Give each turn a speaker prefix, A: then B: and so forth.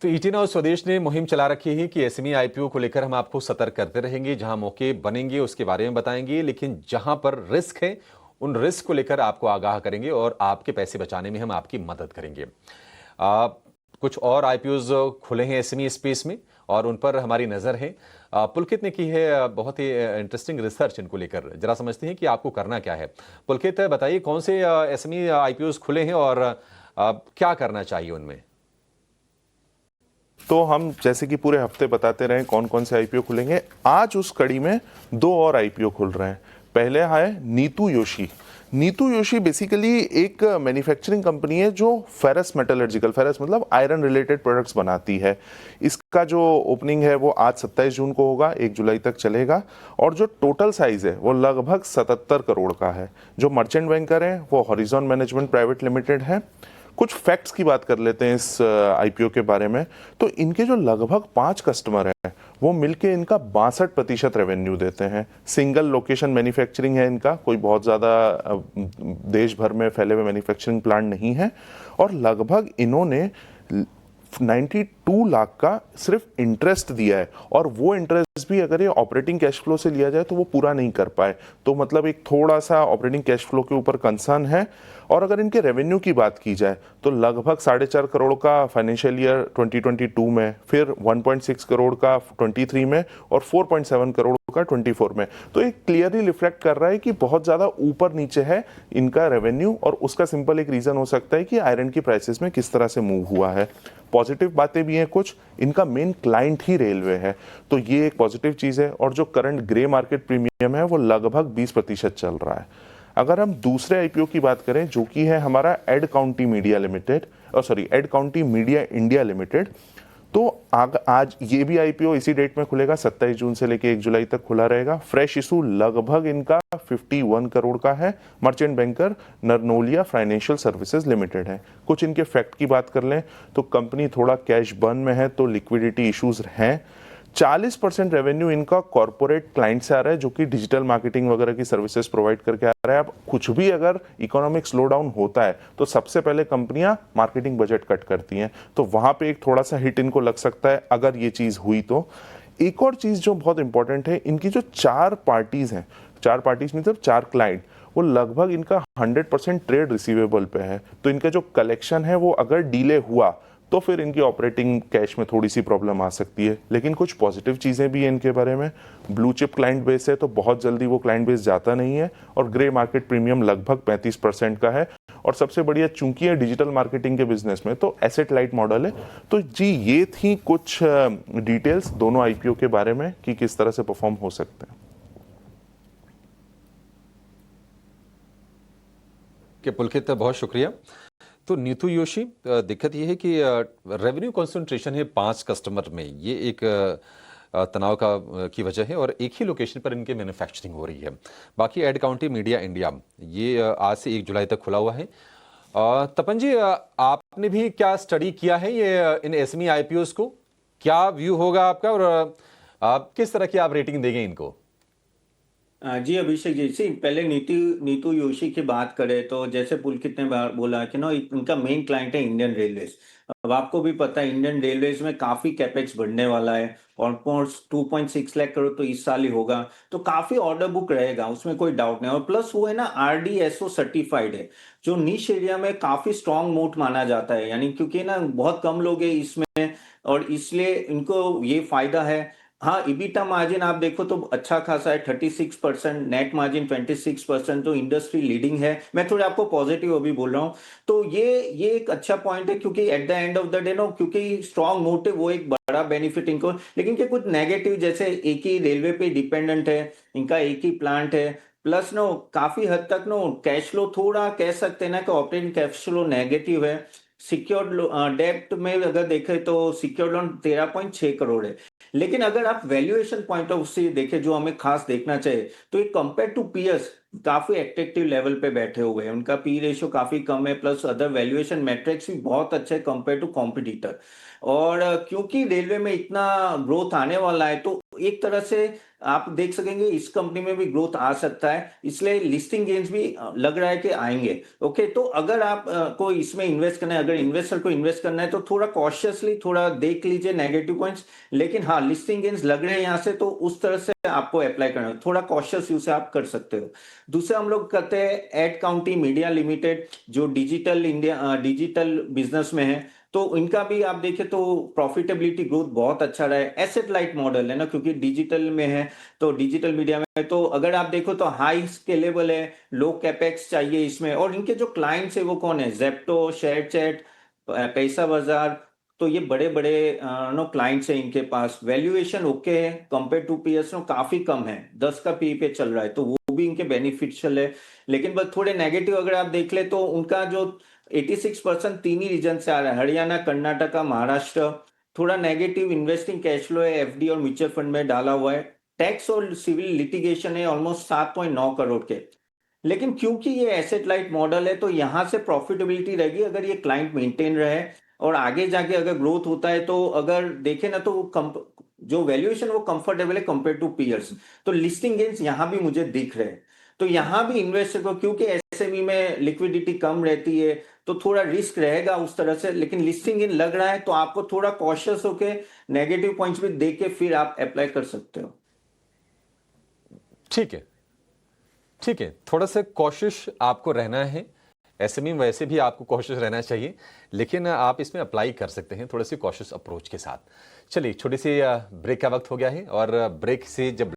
A: तो ईटिना और स्वदेश ने मुहिम चला रखी है कि एसएमई आईपीओ को लेकर हम आपको सतर्क करते रहेंगे। जहां मौके बनेंगे उसके बारे में बताएंगे, लेकिन जहां पर रिस्क है उन रिस्क को लेकर आपको आगाह करेंगे और आपके पैसे बचाने में हम आपकी मदद करेंगे। कुछ और आईपीओज खुले हैं एसएमई स्पेस में और उन पर हमारी नजर है। पुलकित ने की है बहुत ही इंटरेस्टिंग रिसर्च इनको लेकर। जरा समझते हैं कि आपको करना क्या है। पुलकित, बताइए कौन से एसएमई आईपीओज खुले हैं और क्या करना चाहिए उनमें।
B: तो हम जैसे कि पूरे हफ्ते बताते रहे कौन कौन से आईपीओ खुलेंगे, आज उस कड़ी में दो और आईपीओ खुल रहे हैं। पहले है Neetu Yoshi. Neetu Yoshi basically एक मैन्युफैक्चरिंग कंपनी है जो फेरस मेटलर्जिकल, फेरस मतलब आयरन रिलेटेड प्रोडक्ट्स बनाती है। इसका जो ओपनिंग है वो आज 27 जून को होगा, 1 जुलाई तक चलेगा। और जो टोटल साइज है वो लगभग 77 करोड़ का है। जो मर्चेंट बैंकर है वो हॉरिजॉन मैनेजमेंट प्राइवेट लिमिटेड है। कुछ फैक्ट्स की बात कर लेते हैं इस आईपीओ के बारे में। तो इनके जो लगभग 5 कस्टमर हैं वो मिलके इनका 62% रेवेन्यू देते हैं। सिंगल लोकेशन मैन्युफैक्चरिंग है इनका, कोई बहुत ज़्यादा देश भर में फैले हुए मैन्युफैक्चरिंग प्लांट नहीं है। और लगभग इन्होंने 92 लाख का सिर्फ इंटरेस्ट दिया है, और वो इंटरेस्ट भी अगर ये ऑपरेटिंग कैश फ्लो से लिया जाए तो वो पूरा नहीं कर पाए। तो मतलब एक थोड़ा सा ऑपरेटिंग कैश फ्लो के ऊपर कंसर्न है। और अगर इनके रेवेन्यू की बात की जाए तो लगभग 4.5 करोड़ का फाइनेंशियल ईयर 2022 में, फिर 1.6 करोड़ का 23 में और 4.7 करोड़ का 24 में। तो ये क्लियरली रिफ्लेक्ट कर रहा है कि बहुत ज़्यादा ऊपर नीचे है इनका रेवेन्यू। और उसका सिंपल एक रीज़न हो सकता है कि आयरन की प्राइसेस में किस तरह से मूव हुआ है। पॉजिटिव बातें भी हैं कुछ, इनका मेन क्लाइंट ही रेलवे है, तो ये एक पॉजिटिव चीज़ है। और जो करंट ग्रे मार्केट प्रीमियम है वो लगभग 20% चल रहा है। अगर हम दूसरे आईपीओ की बात करें जो कि है हमारा ad county media limited, ad county media India limited, तो आज ये भी आईपीओ इसी डेट में खुलेगा, 27 जून से लेकर 1 जुलाई तक खुला रहेगा। फ्रेश इशू लगभग इनका 51 करोड़ का है। Merchant banker Narnolia Financial Services Limited है। कुछ इनके फैक्ट की बात कर लें तो कंपनी थोड़ा कैश बर्न में है, तो लिक्विडिटी इश्यूज हैं। 40% रेवेन्यू इनका कॉर्पोरेट क्लाइंट से आ रहा है जो कि डिजिटल मार्केटिंग वगैरह की सर्विसेज प्रोवाइड करके आ रहा है। अब कुछ भी अगर इकोनॉमिक स्लो डाउन होता है तो सबसे पहले कंपनियां मार्केटिंग बजट कट करती हैं, तो वहां पे एक थोड़ा सा हिट इनको लग सकता है अगर ये चीज हुई तो। एक और चीज जो बहुत इंपॉर्टेंट है, इनकी जो 4 पार्टीज हैं, 4 पार्टीज मतलब 4 क्लाइंट, वो लगभग इनका 100% ट्रेड रिसीवेबल पे है। तो इनका जो कलेक्शन है वो अगर डिले हुआ तो फिर इनकी ऑपरेटिंग कैश में थोड़ी सी प्रॉब्लम आ सकती है। लेकिन कुछ पॉजिटिव चीज़ें भी हैं इनके बारे में। ब्लू चिप क्लाइंट बेस है तो बहुत जल्दी वो क्लाइंट बेस जाता नहीं है। और ग्रे मार्केट प्रीमियम लगभग 35% का है। और सबसे बढ़िया, चूंकि है डिजिटल मार्केटिंग के बिजनेस में, तो एसेट लाइट मॉडल है। तो जी, ये थी कुछ डिटेल्स दोनों आईपीओ के बारे में कि किस तरह से परफॉर्म हो सकते हैं।
A: पुलकित, बहुत शुक्रिया। तो नीतू योशी, दिक्कत ये है कि रेवेन्यू कंसंट्रेशन है 5 कस्टमर में, ये एक तनाव की वजह है और एक ही लोकेशन पर इनके मैन्युफैक्चरिंग हो रही है। बाकी एड काउंटी मीडिया इंडिया ये आज से 1 जुलाई तक खुला हुआ है। तपन जी, आपने भी क्या स्टडी किया है ये इन एसएमई आईपीओस को? क्या व्यू होगा आपका और आप किस तरह की आप रेटिंग देंगे इनको?
C: जी अभिषेक जी, पहले नीतू नीतू योशी की बात करें तो जैसे पुलकित ने बोला कि ना इनका मेन क्लाइंट है इंडियन रेलवेज। अब आपको भी पता है इंडियन रेलवेज में काफी कैपेक्स बढ़ने वाला है, ऑलमोस्ट 2.6 लाख करोड़ तो इस साल ही होगा। तो काफी ऑर्डर बुक रहेगा, उसमें कोई डाउट नहीं। और प्लस वो है ना RDSO सर्टिफाइड है, जो निश एरिया में काफी स्ट्रॉन्ग मोट माना जाता है, यानी क्योंकि ना बहुत कम लोग हैं इसमें और इसलिए इनको ये फायदा है। हाँ, इबिटा मार्जिन आप देखो तो अच्छा खासा है, 36%, नेट मार्जिन 26%, तो इंडस्ट्री लीडिंग है। मैं थोड़ा आपको पॉजिटिव अभी बोल रहा हूँ, तो ये एक अच्छा पॉइंट है क्योंकि at the end of the day no, क्योंकि स्ट्रॉन्ग मोटिव वो एक बड़ा बेनिफिट इनको। लेकिन क्या कुछ नेगेटिव, जैसे एक ही रेलवे पे डिपेंडेंट है, इनका एक ही प्लांट है, प्लस नो काफी हद तक नो कैश फ्लो थोड़ा कह सकते हैं ना कि ऑपरेटिंग कैश फ्लो नेगेटिव है। सिक्योर्ड डेप्ट में अगर देखें तो सिक्योर्ड लोन 13.6 करोड़ है। लेकिन अगर आप वैल्यूएशन पॉइंट ऑफ से देखें, जो हमें खास देखना चाहिए, तो ये कंपेयर टू पीएस काफी एट्रैक्टिव लेवल पे बैठे हुए हैं। उनका पी रेशियो काफी कम है, प्लस अदर वैल्यूएशन मैट्रिक्स भी बहुत अच्छे कंपेयर टू कॉम्पिटिटर। और क्योंकि रेलवे में इतना ग्रोथ आने वाला है, तो एक तरह से आप देख सकेंगे इस कंपनी में भी ग्रोथ आ सकता है, इसलिए लिस्टिंग गेन्स भी लग रहा है कि आएंगे। ओके, तो अगर आप को इसमें इन्वेस्ट करना है, अगर इन्वेस्टर को इन्वेस्ट करना है तो थोड़ा कॉशियसली थोड़ा देख लीजिए नेगेटिव पॉइंट्स, लेकिन हाँ लिस्टिंग गेन्स लग रहे हैं यहाँ से, तो उस तरह से आपको अप्लाई करना है, थोड़ा कॉशियस यूज से आप कर सकते हो। दूसरा हम लोग करते हैं एड काउंटी मीडिया लिमिटेड, जो डिजिटल बिजनेस में है, तो इनका भी आप देखें तो प्रॉफिटेबिलिटी ग्रोथ बहुत अच्छा रहा है। एसेट लाइट मॉडल है ना, क्योंकि डिजिटल में है, तो डिजिटल मीडिया में तो अगर आप देखो तो हाई स्केलेबल है, लो कैपेक्स चाहिए इसमें। और इनके जो क्लाइंट्स है वो कौन है, जेप्टो, शेयरचैट, पैसा बाजार, तो ये बड़े बड़े नो क्लाइंट्स है इनके पास। वैल्यूएशन ओके है, कंपेयर टू पीएस नो काफी कम है, 10 का पी पे चल रहा है, तो वो भी इनके बेनिफिशियल है। लेकिन बस थोड़े नेगेटिव अगर आप देख ले तो उनका जो 86% तीन ही रीजन से आ रहा है, हरियाणा, कर्नाटका, महाराष्ट्र। थोड़ा नेगेटिव इन्वेस्टिंग कैश फ्लो है, एफडी और म्यूचुअल फंड में डाला हुआ है। टैक्स और सिविल लिटिगेशन है ऑलमोस्ट 7.9 करोड़ के। लेकिन क्योंकि ये एसेट लाइट मॉडल है तो यहां से प्रॉफिटेबिलिटी रहेगी अगर ये क्लाइंट मेंटेन रहे, और आगे जाके अगर ग्रोथ होता है तो अगर देखें ना तो जो वैल्यूएशन वो कंफर्टेबल है कंपेयर टू पीयर्स, तो लिस्टिंग गेन्स यहां भी मुझे दिख रहे हैं। तो यहां भी इन्वेस्टर को, क्योंकि एसएमई में लिक्विडिटी कम रहती है तो थोड़ा रिस्क रहेगा उस तरह से, लेकिन लिस्टिंग इन लग रहा है तो आपको थोड़ा कॉशियस होके नेगेटिव पॉइंट्स भी देख के फिर आप अप्लाई कर सकते हो।
A: ठीक है, ठीक है, थोड़ा सा कॉशियस आपको रहना है। एसएमई में वैसे भी आपको कॉशियस रहना चाहिए, लेकिन आप इसमें अप्लाई कर सकते हैं थोड़े से कॉशियस अप्रोच के साथ। चलिए, छोटी सी ब्रेक का वक्त हो गया है, और ब्रेक से जब